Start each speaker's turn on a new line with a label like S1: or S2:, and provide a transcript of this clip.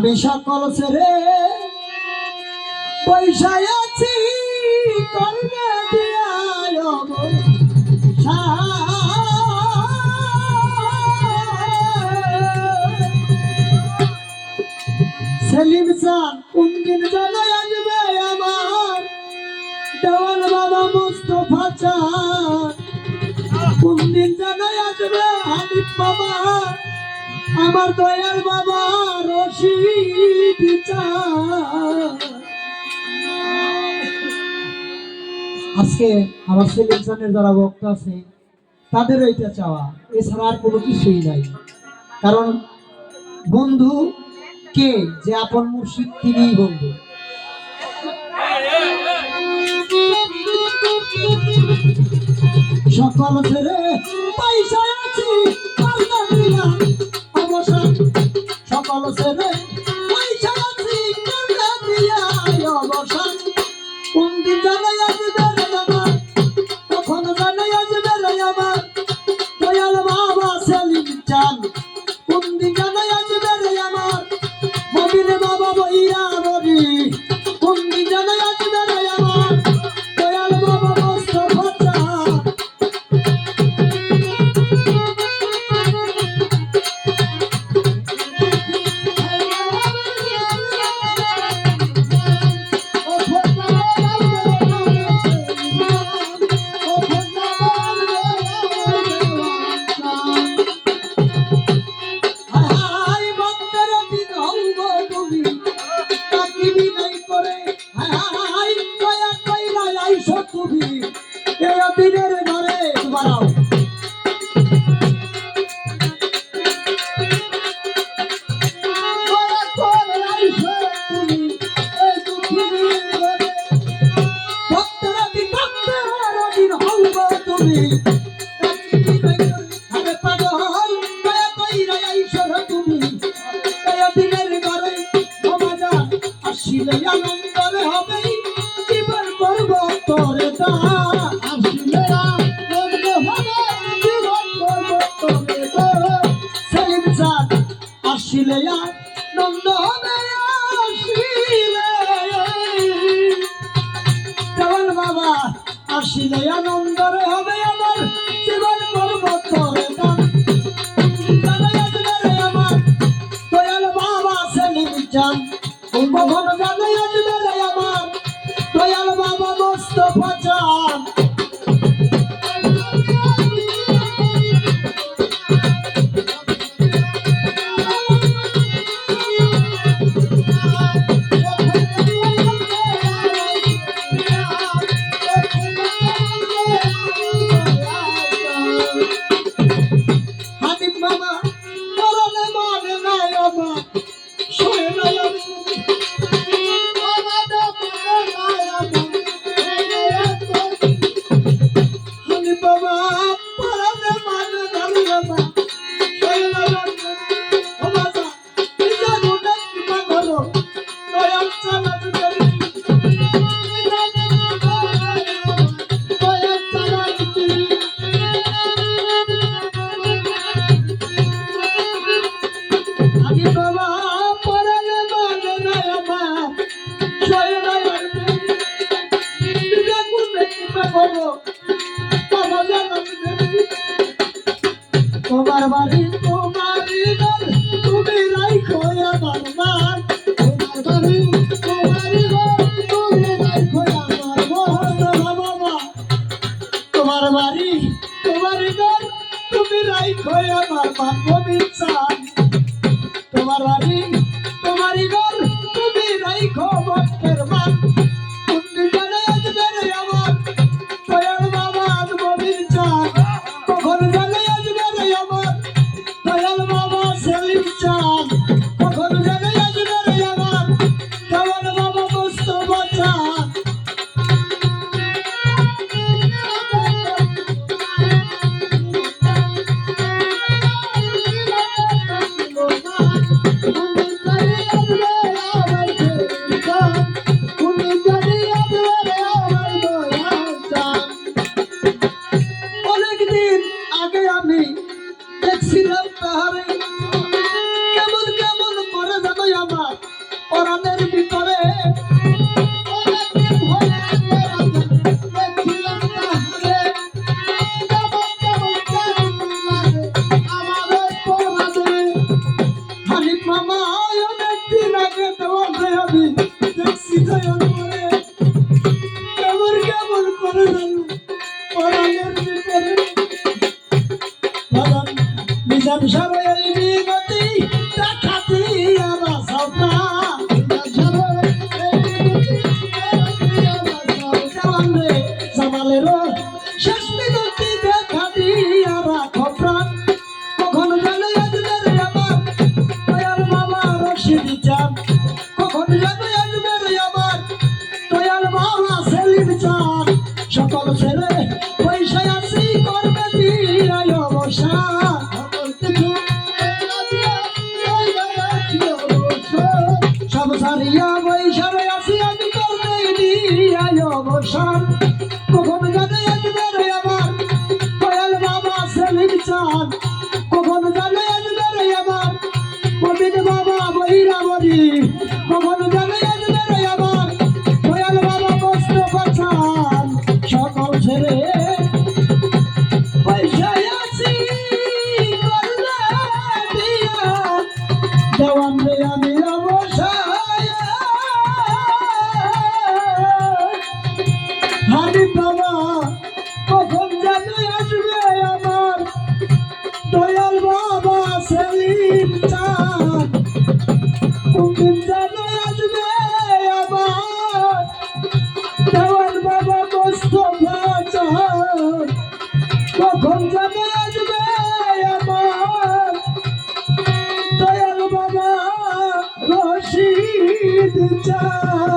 S1: আমি সকল ছেড়ে পয়সায় আছি করবে দিয়ায় সেলিম চান কোন দিন যেন আসবে আমার দেওয়াল বাবা মুস্তফা চান কোন দিন যেন আসবে হাবিব বাবা আমার দয়াল বাবা রশিদ চান। আজকে আমার সেলিম চানের যারা ভক্ত আছে তাদের এইটা চাওয়া, এছাড়া আর কোনো কিছুই নাই। কারণ বন্ধু কে, যে আপন মুর্শিদ তিনিই বন্ধু। সকল ছেড়ে পয়সা আছি অবসান, সকল ছেড়ে পয়সা আছি অবসান কোন দিন জানাই আসবে আমার, কখন জানাই আসবে আমার দয়াল বাবা সেলিম চান কোন দিন জানাই আসবে আমার মবিনে বাবা বইরা বলি কোন দিন জানাই আসবে আমার দয়াল বাবা মুস্তফা চান। আসিলে নন্দ হবে আসিলে দেওয়াল বাবা আসিলে আনন্দরে হবে আমার জীবন পর্বতরে দান আমার দয়াল বাবা সেলিম চান কখন জানে আসবে আমার দয়াল বাবা মুস্তফা চান। তোমার বাড়ি তোমারি ঘর তুমি রাখো আমার মান, তোমার বাড়ি তোমারি ঘর তুমি রাখো আমার মান বাবা, তোমার বাড়ি তোমারি ঘর তুমি রাখো আমার মান গোবিন্দ চান, তোমার বাড়ি তোমারি ঘর তুমি রাখো ভক্তের মান অবসান কখন জানে আসবে রে আমার দয়াল বাবা সেলিম চাঁদ কখন জানে আসবে রে আমার গোবিন্দ বাবা বহিরাবরী কখন জানে আসবে রে আমার দয়াল বাবা মোস্তফা চাঁদ সকল ছেড়ে পয়সায় আছি করলে দিয়া দেওয়ান রে আমি অবসায় হানি বাবা কখন জানে আসবে আমার দয়াল বাবা সেলিম চাঁদ কোনদিন জানে আসবে আমার দেওয়ান বাবা মোস্তফা চাঁদ কখন জানে আসবে আমার দয়াল বাবা রশিদ চাঁদ